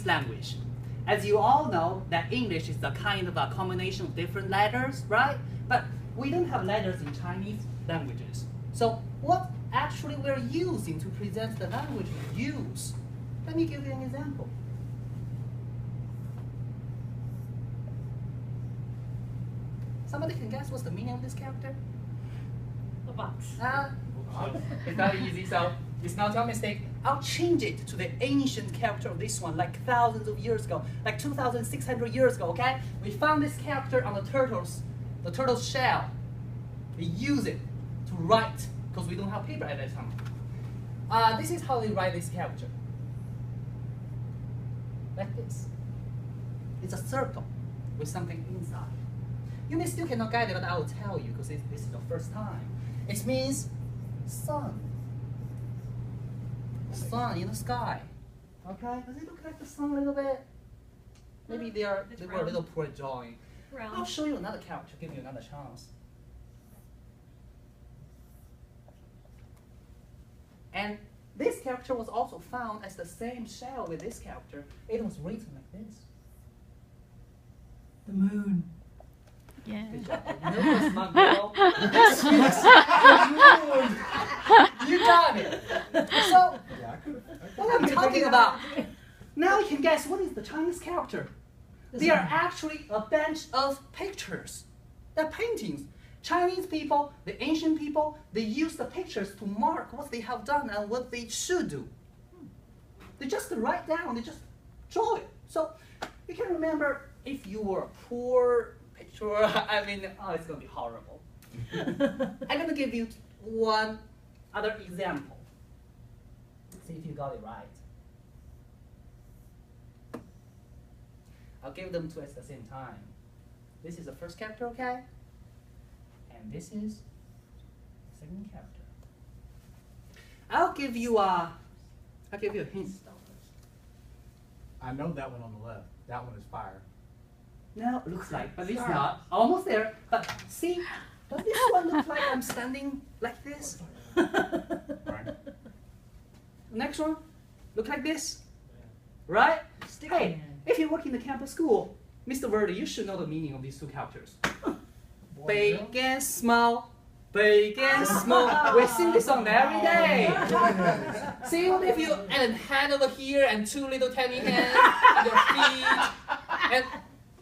language. As you all know, that English is a kind of a combination of different letters, right? But we don't have letters in Chinese languages. So what actually we're using to present the language we use? Let me give you an example. Somebody can guess what's the meaning of this character? A box. It's not easy, so it's not your mistake. I'll change it to the ancient character of this one, like thousands of years ago, like 2,600 years ago, okay? We found this character on the turtle's shell. We use it to write, because we don't have paper at that time. This is how they write this character. Like this. It's a circle with something inside. You may still cannot get it, but I will tell you, because this is your first time. It means sun. Sun in the sky. Okay? Does it look like the sun a little bit? Maybe they were a little poor at drawing. I'll show you another character, give you another chance. And this character was also found as the same shell with this character. It was written like this. The moon. Yeah. No, smart girl. This is the moon. You got it. So, what I'm talking about, now you can guess what is the Chinese character. They are actually a bunch of pictures. They're paintings. Chinese people, the ancient people, they use the pictures to mark what they have done and what they should do. They just write down, they just draw it. So you can remember if you were a poor picture, I mean, it's going to be horrible. I'm going to give you one other example. See if you got it right. I'll give them to us at the same time. This is the first character, okay? And this is the second character. I'll give you a hint. I know that one on the left. That one is fire. No, looks like, but it's not. Almost there. But see, does this one look like I'm standing like this? Right. Next one, look like this, right? Hey, if you work in the campus school, Mr. Verdi, you should know the meaning of these two characters. Big and small, big and small. We sing this song every day. See, what if you add a hand over here and two little tiny hands and your feet?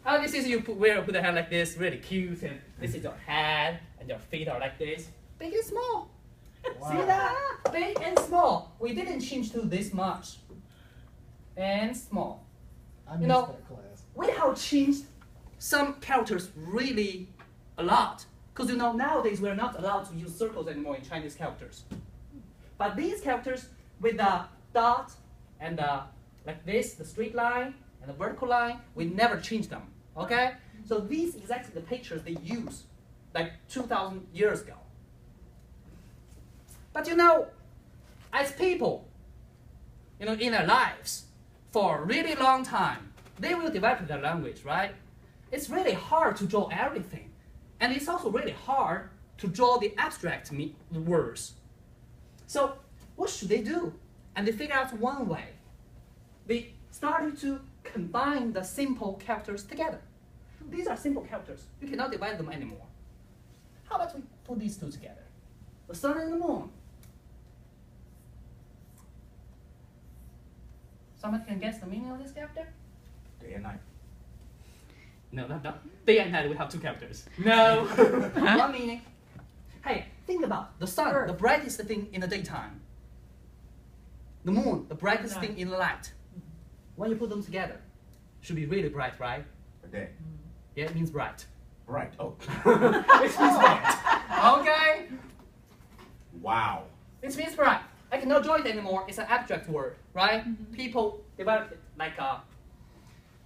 And this is you put the hand like this, really cute. And this is your head and your feet are like this. Big and small. Wow. See that? Big and small. We didn't change to this much. And small. I missed that class. We have changed some characters really a lot. Because nowadays we're not allowed to use circles anymore in Chinese characters. But these characters with the dot and like this, the straight line and the vertical line, we never change them. Okay? So these exactly the pictures they use like 2,000 years ago. But as people, in their lives, for a really long time, they will develop their language, right? It's really hard to draw everything. And it's also really hard to draw the abstract words. So what should they do? And they figured out one way. They started to combine the simple characters together. These are simple characters. You cannot divide them anymore. How about we put these two together? The sun and the moon. Someone can guess the meaning of this character? Day and night. No. Day and night, we have two characters. No. One meaning. Hey, think about the sun, the brightest thing in the daytime. The moon, the brightest thing in the night. When you put them together, should be really bright, right? A day. Yeah, it means bright. Bright. Oh. It means bright. Okay? Wow. It means bright. I cannot draw it anymore. It's an abstract word, right? People developed it like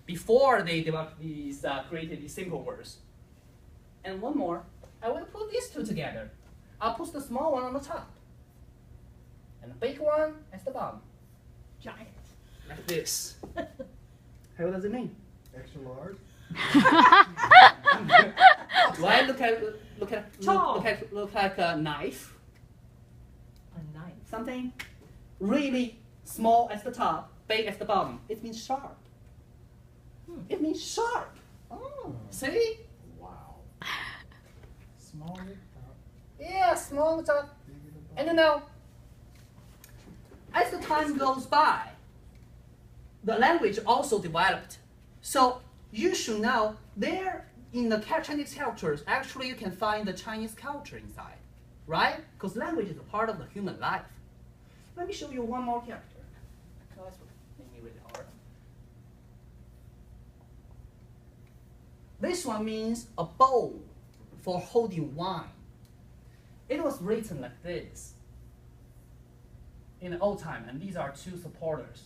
before they developed these, created these simple words. And one more, I will put these two together. I'll put the small one on the top, and the big one at the bottom. Giant. Like this. Hey, what does it mean? Extra large. Why look like a knife? A knife. Something really small at the top, big at the bottom. It means sharp. It means sharp. Oh. See? Wow. Small at the top, Yeah, small talk. big at the bottom. And you know, as the time goes by, the language also developed. So you should know there in the Chinese characters, actually you can find the Chinese culture inside, right? Because language is a part of the human life. Let me show you one more character. Oh, that's making me really hard. This one means a bowl for holding wine. It was written like this in the old time, and these are two supporters.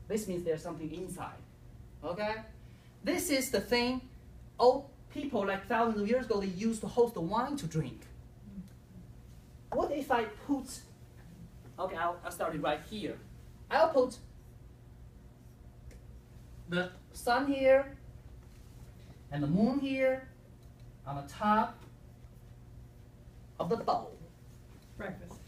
This means there's something inside. Okay? This is the thing old people like thousands of years ago they used to hold the wine to drink. What if I put, okay, I'll start it right here. I'll put the sun here and the moon here on the top of the bowl. Breakfast.